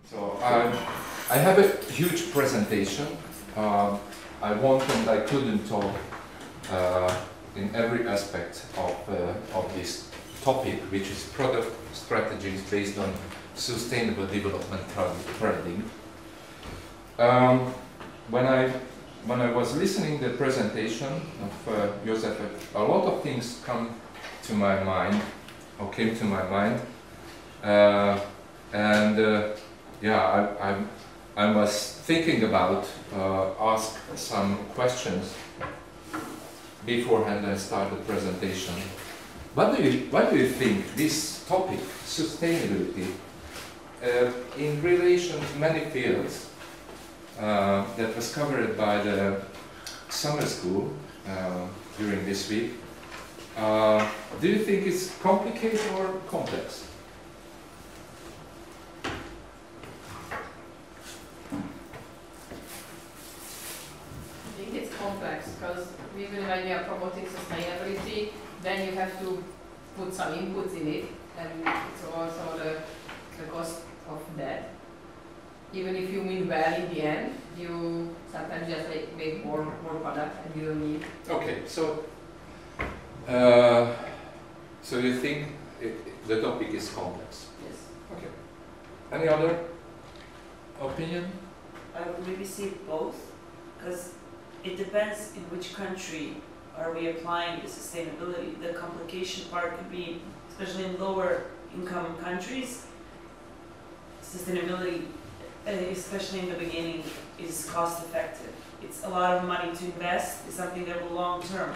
So I have a huge presentation. I want and I couldn't talk in every aspect of this topic, which is product strategies based on sustainable development paradigm. When I was listening to the presentation of Josef, a lot of things came to my mind, yeah, I was thinking about ask some questions beforehand I start the presentation. What do you think this topic, sustainability, in relation to many fields that was covered by the summer school during this week, do you think it's complicated or complex? I think it's complex because even when you are promoting sustainability, then you have to put some inputs in it, and it's also the cost of that. Even if you mean well in the end, you sometimes just make more product and you don't need. Okay, so so you think the topic is complex? Yes. Okay. Any other opinion? I would maybe say both, because it depends in which country are we applying the sustainability. The complication part could be, especially in lower income countries, sustainability, especially in the beginning, is cost effective. It's a lot of money to invest. It's something that will long term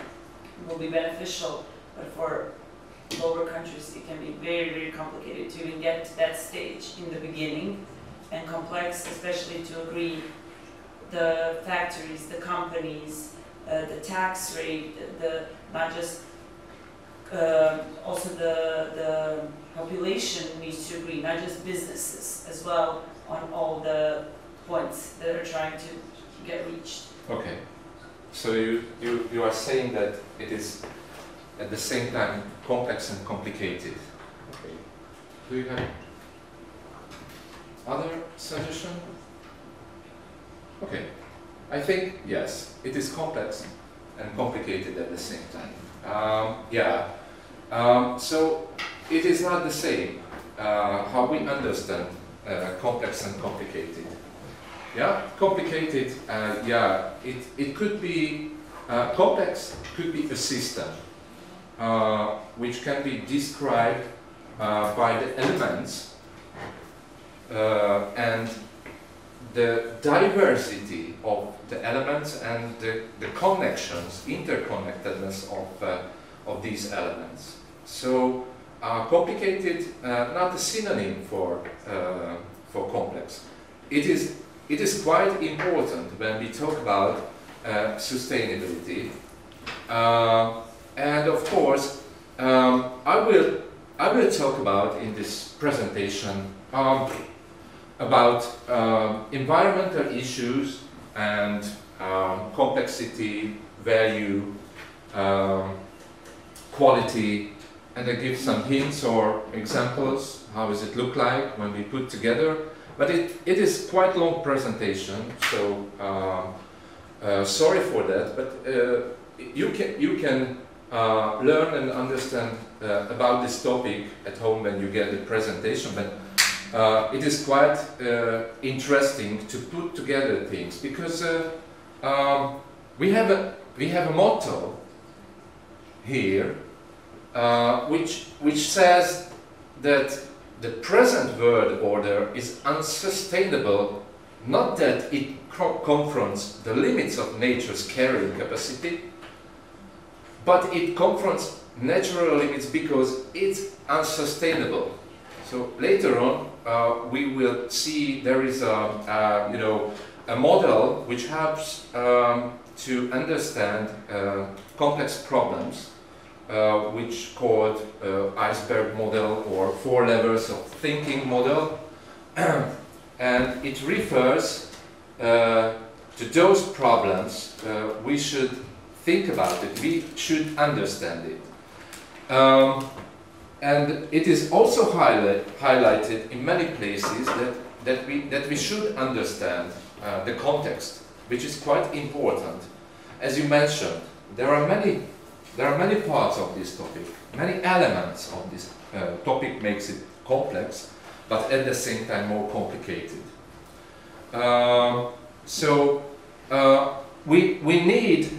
will be beneficial, but for lower countries it can be very, very complicated to even get to that stage in the beginning, and complex, especially to agree the factories, the companies, the tax rate, not just also the population needs to agree, not just businesses as well, on all the points that are trying to get reached. Okay, so you are saying that it is at the same time complex and complicated. Okay. Do you have other suggestion? Okay, I think yes, it is complex and complicated at the same time. So it is not the same how we understand complex and complicated. Yeah, complicated. It could be complex. Could be a system which can be described by the elements and the diversity of the elements and the connections, interconnectedness of these elements. So complicated, not a synonym for complex. It is quite important when we talk about sustainability, and of course I will talk about in this presentation about environmental issues and complexity, value, quality, and I give some hints or examples, how does it look like when we put together. But it is quite long presentation, so sorry for that, but you can learn and understand about this topic at home when you get the presentation, but it is quite interesting to put together things, because we have a motto here which says that the present world order is unsustainable, not that it confronts the limits of nature's carrying capacity, but it confronts natural limits because it's unsustainable. So later on we will see there is a model which helps to understand complex problems, which called iceberg model or 4 levels of thinking model, and it refers to those problems. We should think about it, we should understand it, and it is also highlighted in many places that that we should understand the context, which is quite important. As you mentioned, there are many parts of this topic, many elements of this topic makes it complex, but at the same time more complicated. So we need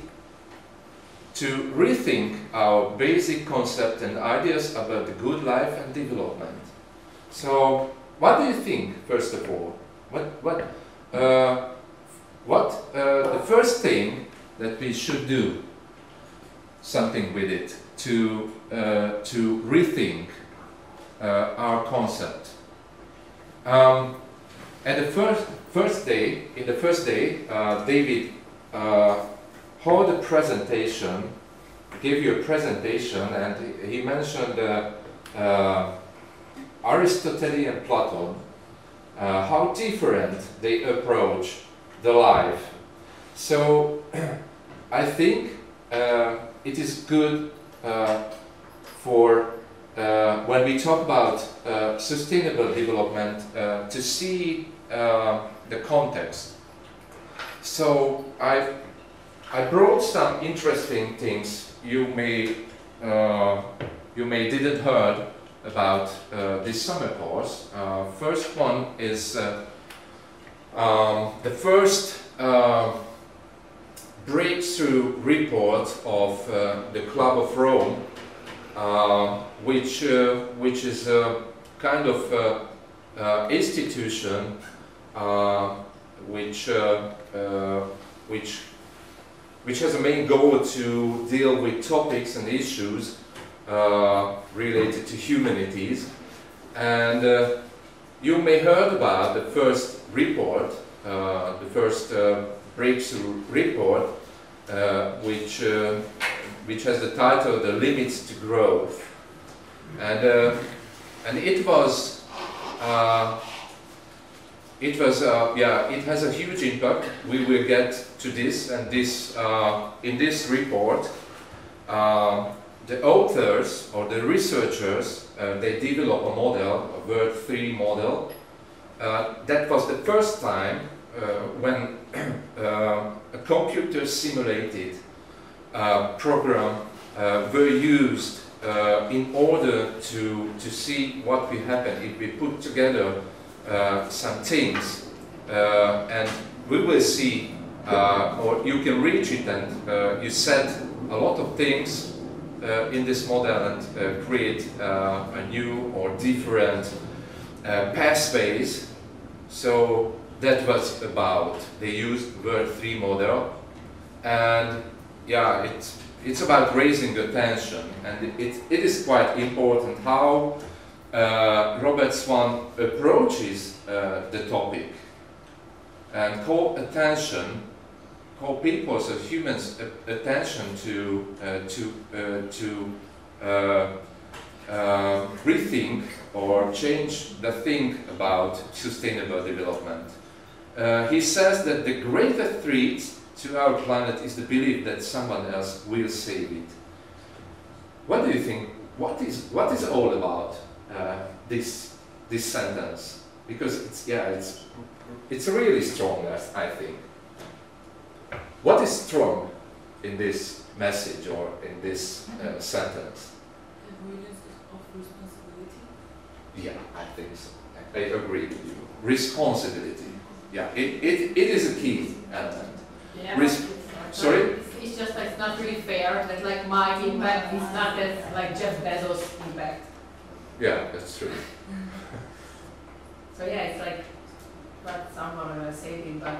to rethink our basic concept and ideas about the good life and development. So, what do you think, first of all? The first thing that we should do something with it to rethink our concept. At the first day, David held a presentation, gave you a presentation, and he mentioned Aristotle and Plato, how different they approach the life. So I think it is good for when we talk about sustainable development to see the context. So I brought some interesting things you may didn't heard about this summer course. First one is the first breakthrough report of the Club of Rome, which is a kind of institution which has a main goal to deal with topics and issues related to humanities. And you may heard about the first report, the first breakthrough report, which has the title "The Limits to Growth," and it has a huge impact. We will get to this, and this in this report, the authors or the researchers they develop a model, a Word 3 model. That was the first time when a computer simulated program were used in order to see what will happen if we put together some things, and we will see, or you can reach it, and you set a lot of things in this model and create a new or different pathways. So that was about, they used Word 3 model, and yeah, it's about raising attention, and it is quite important how Robert Swan approaches the topic and call people's or humans' attention to rethink or change the think about sustainable development. He says that the greatest threat to our planet is the belief that someone else will save it. What do you think? What is all about this sentence? Because it's really strong, I think. What is strong in this message or in this sentence? Avoidance of responsibility. Yeah, I think so. I agree with you. Responsibility. Yeah, it is a key element. Yeah, sorry? It's just like it's not really fair that like my impact is not as like Jeff Bezos' impact. Yeah, that's true. So yeah, it's like, but somehow I'm saying, but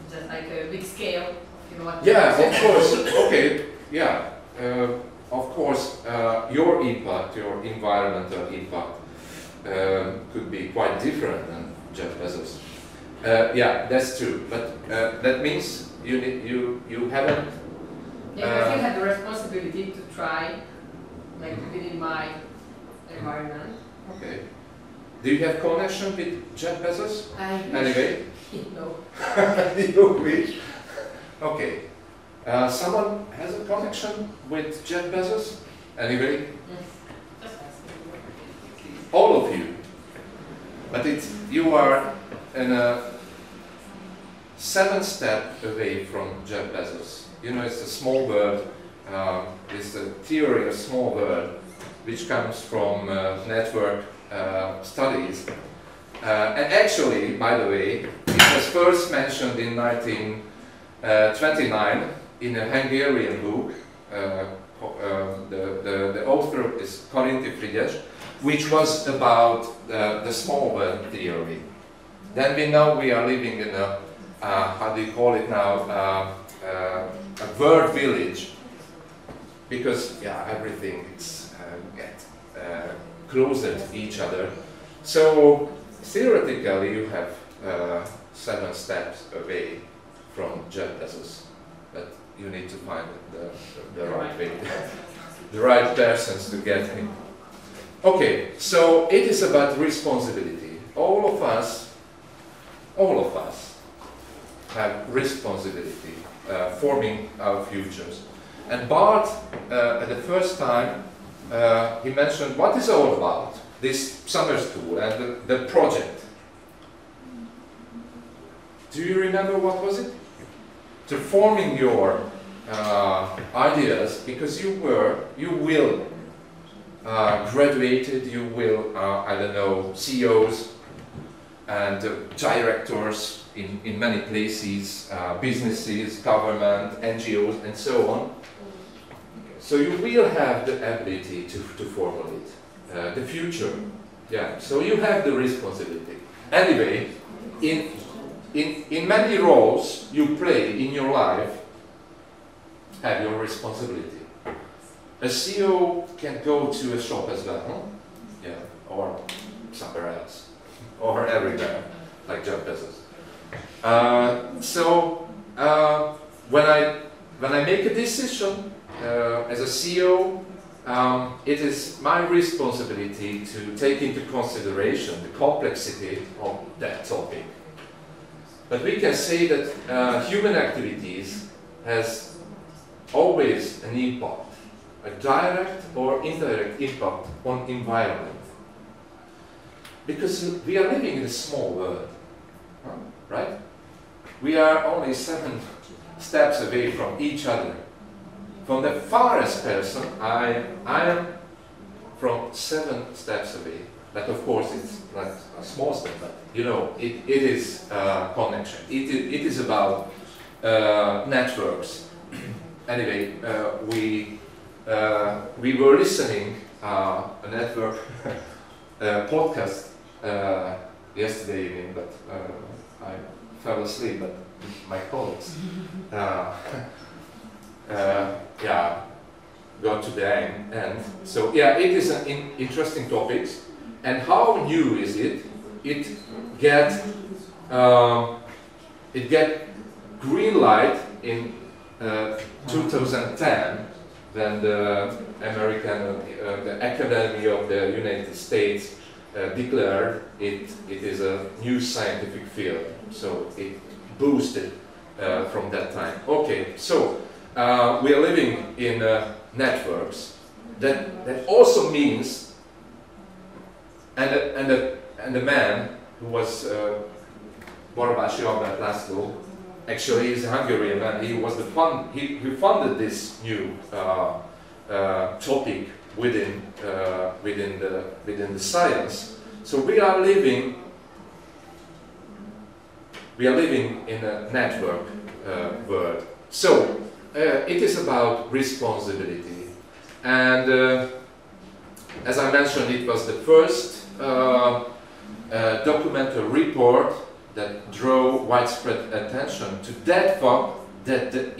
it's just like a big scale. You know what? Yeah, of course. Okay. Yeah. Of course, your impact, your environmental impact, could be quite different than Jeff Bezos. Yeah, that's true. But that means you haven't. Yeah, I still have the responsibility to try, like within my environment. Okay. Do you have connection with Jeff Bezos? Anyway. No. You wish. Okay. Someone has a connection with Jeff Bezos? Anyway? Just asking. All of you. But you you are in a 7 step away from Jeff Bezos. You know, it's a small world. It's the theory of small world, which comes from network studies. And actually, by the way, it was first mentioned in 1929 in a Hungarian book. The author is Karinti Frigyes, which was about the small world theory. Then we know we are living in a, how do you call it now, a word village, because yeah, everything is get closer to each other. So theoretically, you have 7 steps away from Jeff Bezos, but you need to find the right way, the right persons to get him. Okay, so it is about responsibility. All of us have responsibility forming our futures. And Bart, at the first time, he mentioned what is all about, this summer school and the project. Do you remember what was it? To forming your ideas, because you will graduated, you will, I don't know, CEOs and directors in many places, businesses, government, NGOs, and so on. So you will have the ability to formulate the future. Yeah. So you have the responsibility. Anyway, in many roles you play in your life, have your responsibility. A CEO can go to a shop as well, huh? Yeah, or somewhere else, or everywhere, like Jeff Bezos. When I make a decision as a CEO, it is my responsibility to take into consideration the complexity of that topic. But we can say that human activities has always an impact, a direct or indirect impact on environment. Because we are living in a small world, huh? Right? We are only 7 steps away from each other. From the farthest person, I am from 7 steps away. But of course it's not a small step, but you know, it is connection. It is about networks. Anyway, we were listening a network podcast yesterday evening, but I fell asleep. But my colleagues, yeah, got to the end. So yeah, it is an interesting topic. And how new is it? It get green light in 2010 when the the Academy of the United States declared it is a new scientific field. So it boosted from that time. Okay, so we are living in networks. That also means, and the man who was Barabási Albert László, actually he's a Hungarian man. He was he funded this new topic within the science. So we are living in a network world. So it is about responsibility, and as I mentioned, it was the first documentary report that drew widespread attention to that fact that the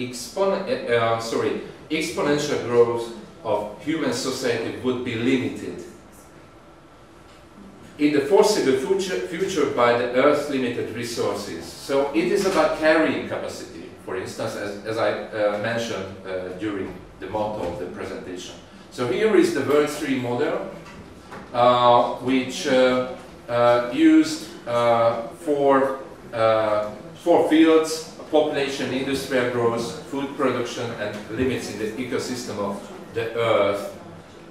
exponential growth of human society would be limited in the foreseeable future by the Earth's limited resources. So it is about carrying capacity, for instance, as I mentioned during the motto of the presentation. So here is the World 3 model, which used four fields: population, industrial growth, food production, and limits in the ecosystem of the Earth.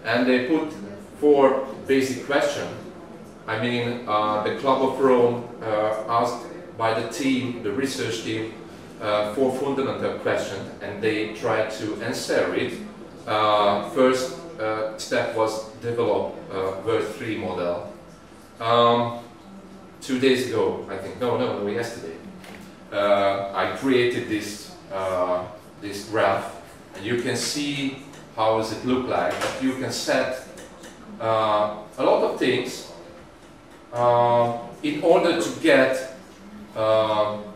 And they put 4 basic questions. I mean, the Club of Rome asked by the team, the research team, 4 fundamental questions, and they tried to answer it. First step was develop Word 3 model. 2 days ago, I think, no, yesterday, I created this this graph, and you can see how does it look like. But you can set a lot of things in order to get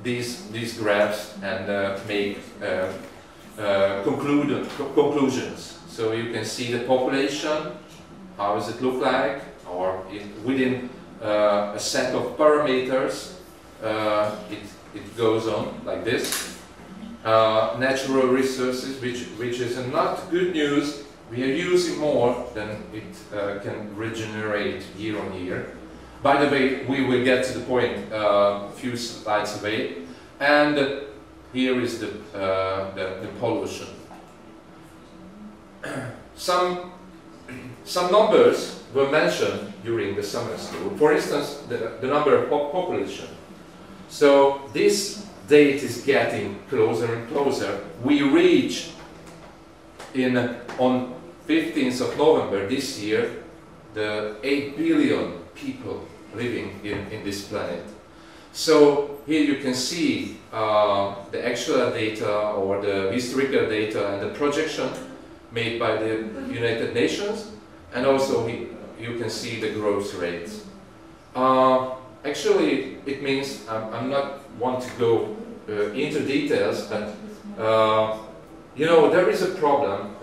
these graphs and make conclusions. So you can see the population, how does it look like, or within a set of parameters, it goes on like this. Natural resources, which is not good news. We are using more than it can regenerate year on year. By the way, we will get to the point a few slides away. And here is the pollution. Some numbers were mentioned during the summer school. For instance, the number of population. So this date is getting closer and closer. We reach on 15th of November this year the 8 billion people living in this planet. So here you can see the actual data or the historical data and the projection made by the United Nations, and also you can see the growth rates. Actually, it means I'm not want to go into details, but you know, there is a problem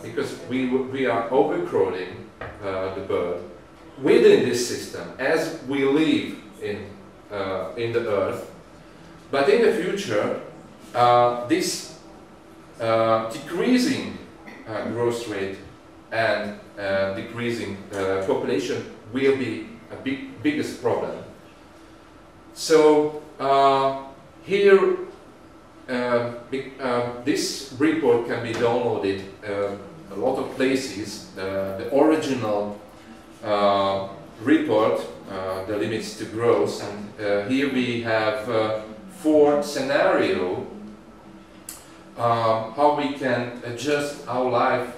because we are overcrowding the bird within this system as we live in the Earth. But in the future, this decreasing growth rate and decreasing population will be a biggest problem. So here, this report can be downloaded a lot of places. The original report, the limits to growth, and here we have 4 scenarios how we can adjust our life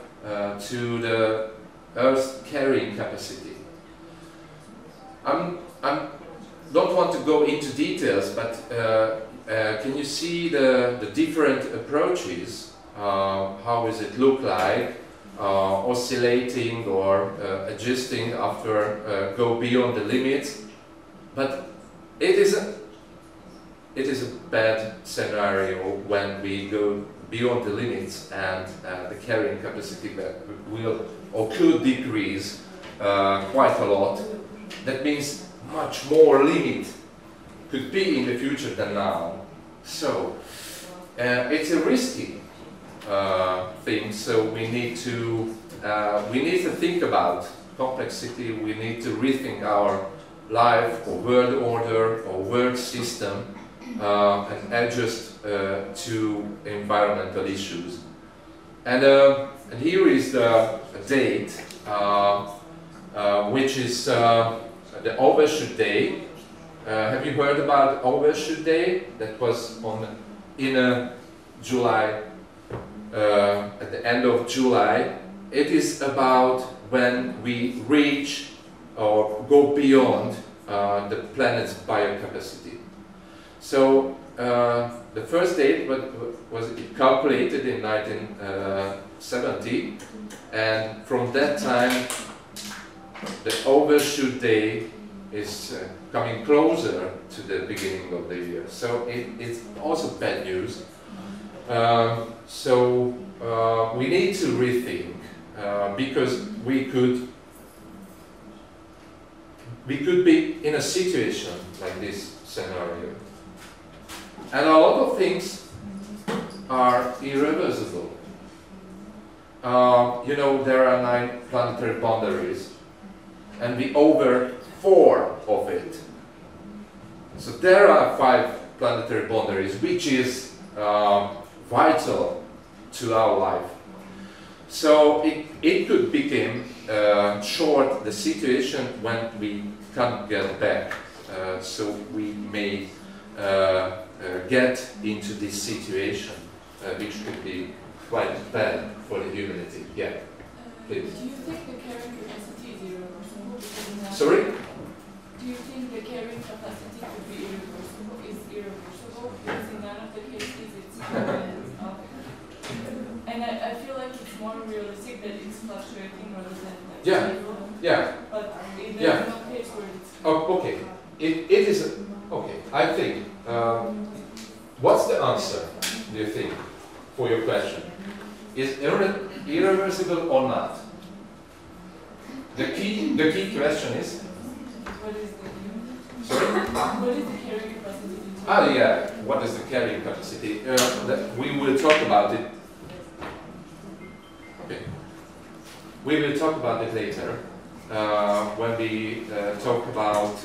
to the Earth's carrying capacity. I don't want to go into details, but can you see the different approaches? How does it look like? Oscillating or adjusting after go beyond the limits, but it is a bad scenario when we go beyond the limits and the carrying capacity will or could decrease quite a lot. That means much more limit could be in the future than now. So it's a risky thing. So we need to think about complexity. We need to rethink our life or world order or world system and adjust to environmental issues. And here is the date, which is the Overshoot Day. Have you heard about Overshoot Day? That was in July, at the end of July. It is about when we reach or go beyond the planet's biocapacity. So the first date was calculated in 1970, and from that time the Overshoot Day is coming closer to the beginning of the year. So it's also bad news. So we need to rethink because we could be in a situation like this scenario. And a lot of things are irreversible. You know, there are 9 planetary boundaries, and we over 4 of it. So there are 5 planetary boundaries, which is vital to our life. So it could become short the situation when we can't get back. So we may get into this situation, which could be quite bad for the humanity. Yeah, please. Do you think the carrying capacity is irreversible? Sorry? Do you think the carrying capacity could be irreversible? Is irreversible? Because in none of the cases it's not. And I feel like it's more realistic that it's fluctuating rather than like stable. Yeah. But there's no case where it's. Oh, okay. It is okay. I think. What's the answer? Do you think for your question? Is irreversible or not? The key question is. What is the? Sorry. What is the carrying capacity? Ah, yeah. What is the carrying capacity? We will talk about it. Okay. We will talk about it later when we talk about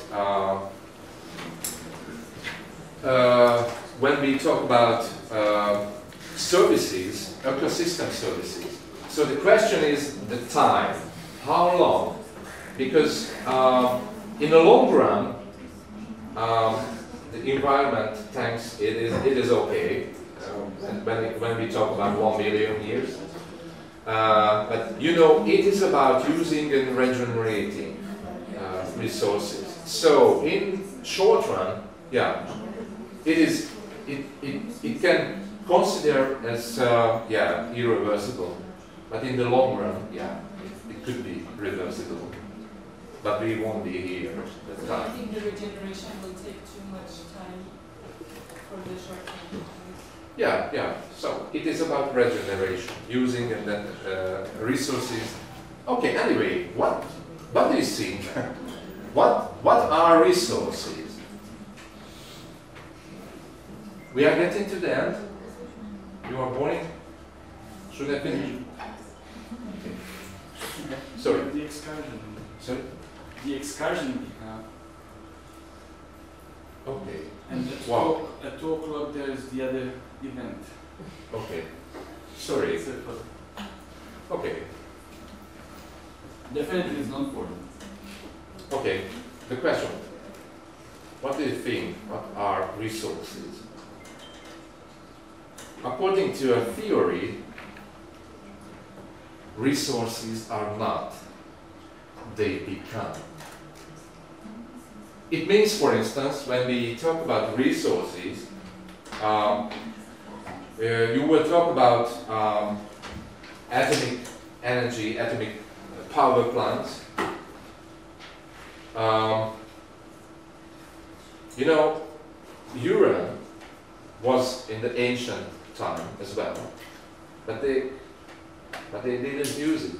services, ecosystem services. So the question is the time. How long? Because in the long run, the environment thinks it is okay. And when we talk about 1 million years. But you know, it is about using and regenerating resources. So in short run, yeah, it can consider as irreversible. But in the long run, yeah, it could be reversible. But we won't be here at that So I time. think the regeneration will take too much time for the short term. Yeah. So it is about regeneration, using and then resources. Okay. Anyway, what do you think? what are resources? We are getting to the end. You are boring. Should I finish? Okay. Sorry. The excursion. Sorry. The excursion we have. Okay. And at 2 o'clock there is the other event. Okay. Sorry. It's Okay. definitely it's not for them. Okay. The question. What do you think? What are resources? According to a theory, resources are not. They become. It means, for instance, when we talk about resources, you will talk about atomic energy, atomic power plants. You know, urine was in the ancient time as well, but they didn't use it.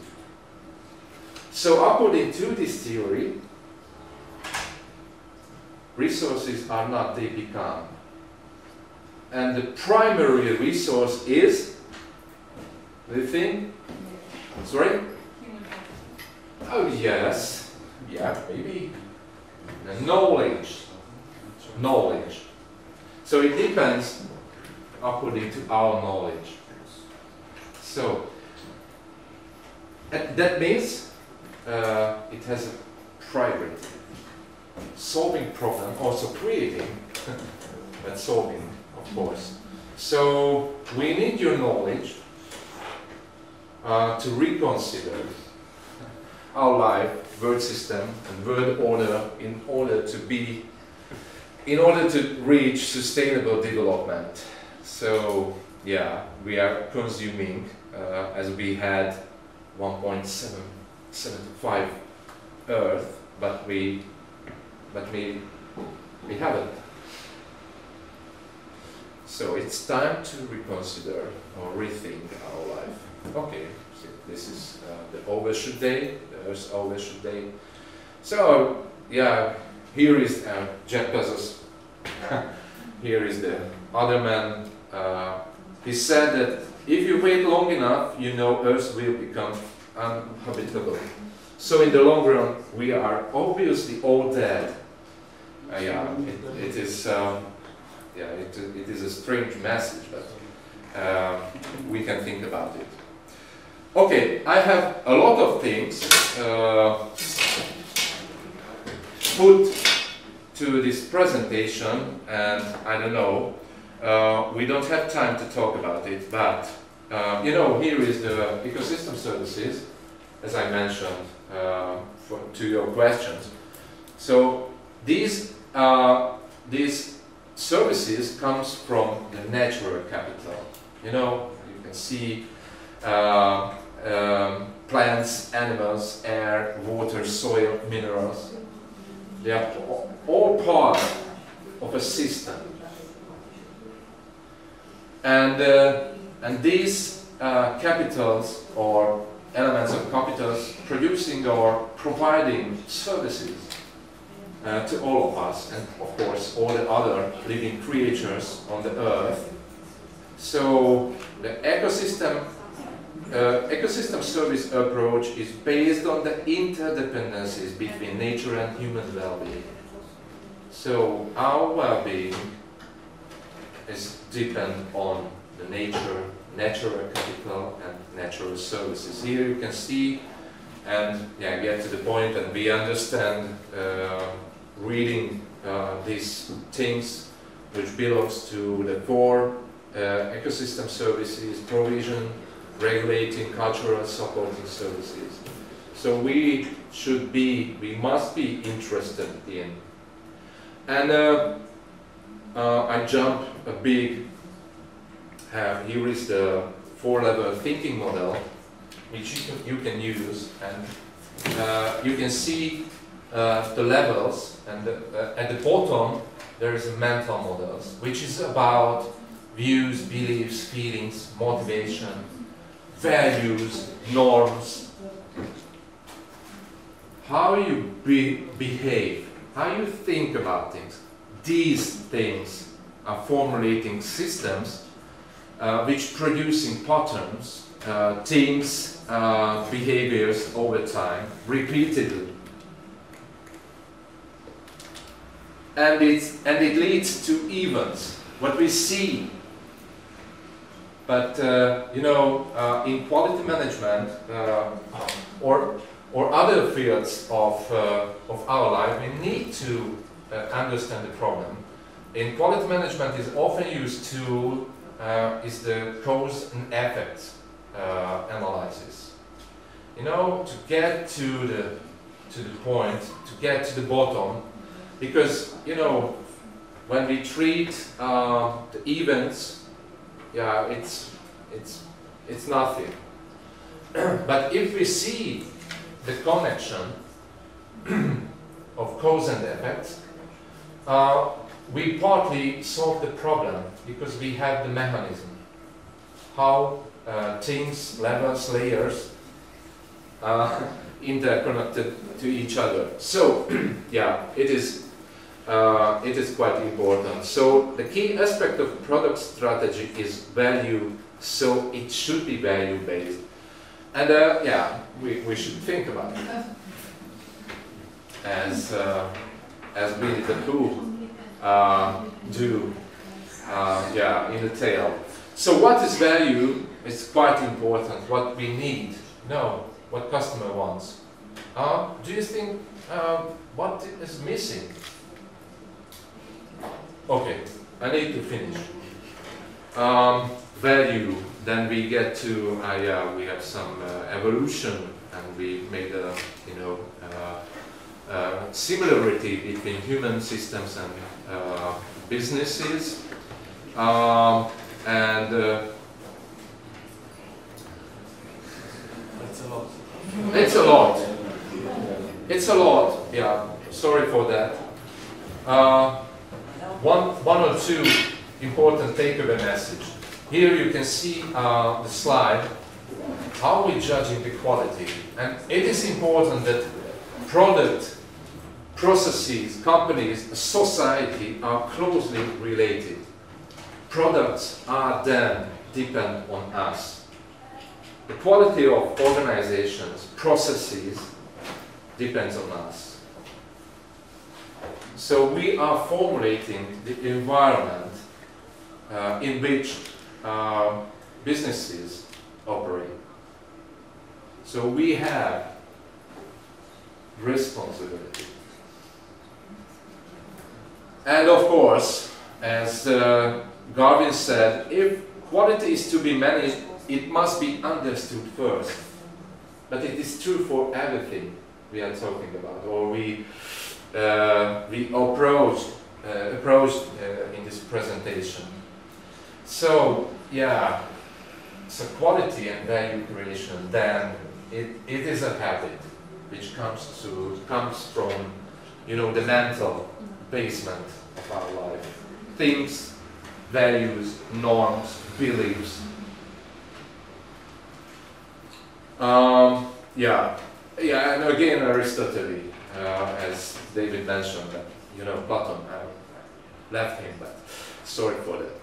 So according to this theory, resources are not, they become. And the primary resource is, the thing? Sorry? Oh yes, yeah, maybe. Knowledge. Knowledge. So it depends according to our knowledge. So that means it has a priority. Solving problem, also creating, but solving, of course. So we need your knowledge to reconsider our life, world system, and world order in order to reach sustainable development. So yeah, we are consuming as we had 1.775 Earth, but we haven't. So it's time to reconsider or rethink our life. Okay, so this is the overshoot day, the Earth's overshoot day. So yeah, here is Jeff Bezos. Here is the other man. He said that if you wait long enough, you know Earth will become uninhabitable. So in the long run, we are obviously all dead. It is a strange message, but we can think about it. Okay, I have a lot of things put to this presentation, and I don't know, we don't have time to talk about it, but you know, here is the ecosystem services, as I mentioned to your questions. So these services comes from the natural capital. You know, you can see plants, animals, air, water, soil, minerals. They are all part of a system. And these capitals or elements of capitals producing or providing services to all of us, and of course all the other living creatures on the earth. So the ecosystem service approach is based on the interdependencies between nature and human well-being. So our well-being is dependent on the nature, natural capital and natural services. Here you can see and get to the point, and we understand reading these things which belongs to the core ecosystem services, provision, regulating, cultural supporting services. So we must be interested in. And I jump a big, here is the 4-level thinking model, which you can use, and you can see the levels, and at the bottom there is a mental models, which is about views, beliefs, feelings, motivation, values, norms, how you behave, how you think about things. These things are formulating systems which producing patterns, things, behaviors over time, repeatedly. And it leads to events, what we see. But you know, in quality management or other fields of our life, we need to understand the problem. In quality management, is often used to is the cause and effect analysis. You know, to get to the point, to get to the bottom, because you know, when we treat the events, it's nothing. But if we see the connection of cause and effect, we partly solve the problem because we have the mechanism, how things, levels, layers interconnected to each other. So it is quite important. So the key aspect of product strategy is value, so it should be value based. And we should think about it as Winnie the Pooh do in the tale. So what is value is quite important, what we need, what customer wants. Do you think what is missing? Okay, I need to finish. Value, then we get to, we have some evolution, and we made a, similarity between human systems and businesses. It's a lot. It's a lot, sorry for that. One or two important takeaway message. Here you can see the slide, how we're judging the quality. And it is important that product, processes, companies, society are closely related. Products are then depend on us. The quality of organizations, processes, depends on us. So we are formulating the environment in which businesses operate. So we have responsibility. And of course, as Garvin said, if quality is to be managed, it must be understood first. But it is true for everything we are talking about, or we approached in this presentation. So yeah, so quality and value creation, then it is a habit which comes from, you know, the mental basement of our life. Things, values, norms, beliefs. Yeah, and again Aristotle, as David mentioned, that, you know, Platon, I left him, but sorry for that.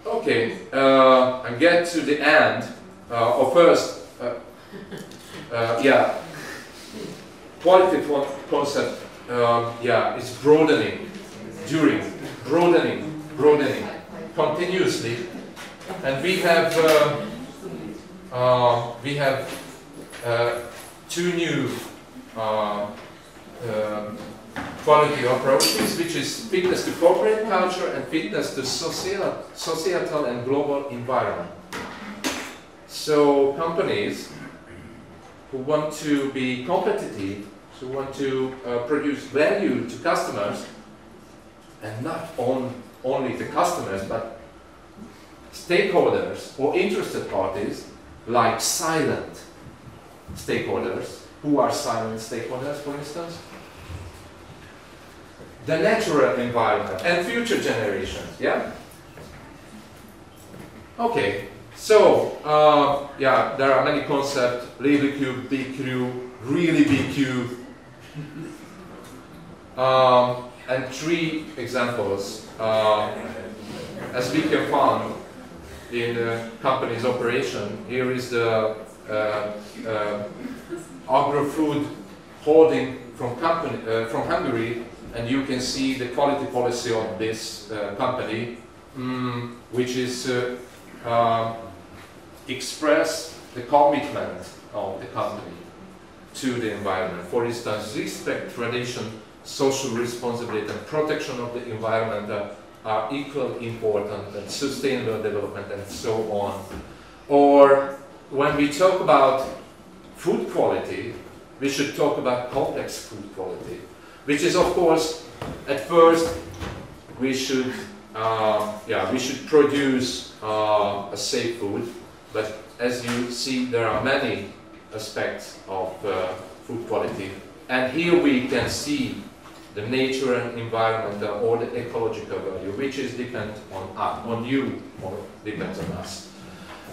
Okay, and get to the end, or first, yeah, quality concept, yeah, is broadening, broadening continuously, and we have two new quality approaches, which is fitness to corporate culture and fitness to societal and global environment. So companies who want to be competitive, who want to produce value to customers, and not only the customers, but stakeholders or interested parties, like silent stakeholders. Who are silent stakeholders, for instance? The natural environment and future generations, yeah? Okay, so, yeah, there are many concepts, little Q, big Q, really big Q, and three examples, as we can find in the company's operation. Here is the agro-food holding from Hungary, and you can see the quality policy of this company, which is express the commitment of the company to the environment. For instance, respect, tradition, social responsibility, and protection of the environment are equally important, and sustainable development, and so on. Or when we talk about food quality, we should talk about complex food quality, which is, of course, at first we should produce a safe food, but as you see, there are many aspects of food quality, and here we can see the nature and environment or the ecological value, which is dependent on you, or depends on us.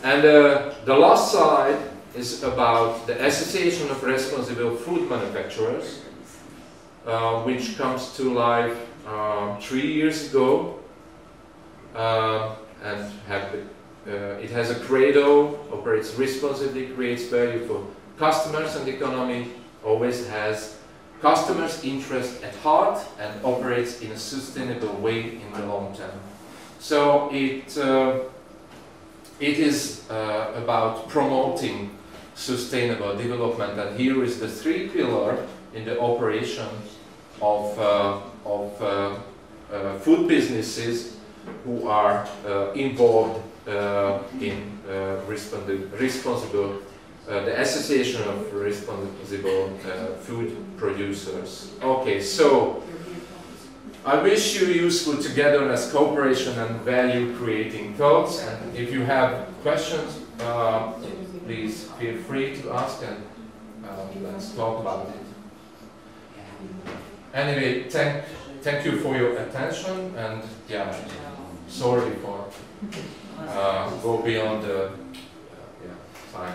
And the last slide is about the Association of Responsible Food Manufacturers, which comes to life 3 years ago, and it has a credo: operates responsibly, creates value for customers and economy, always has customers' interest at heart, and operates in a sustainable way in the long term. So it is about promoting sustainable development, and here is the 3 pillars in the operation of food businesses who are involved in responsible, the Association of Responsible Food Producers. Okay, so I wish you useful togetherness, cooperation, and value-creating thoughts. And if you have questions, please feel free to ask, and let's talk about it. Anyway, thank you for your attention, and yeah, sorry for go beyond the time.